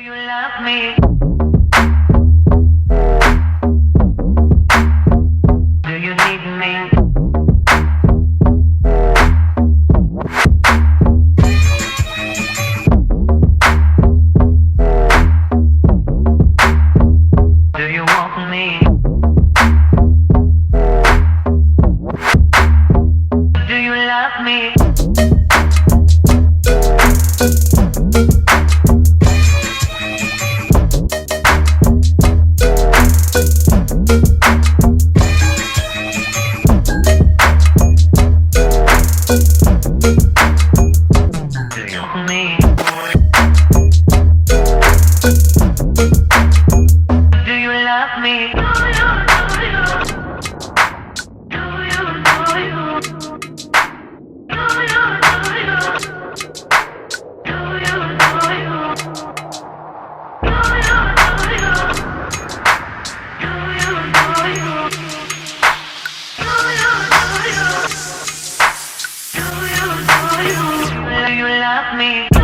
you love me? Do you need me? Do you want me? Do you love me? Do you want me? Do you love me? Do you love me?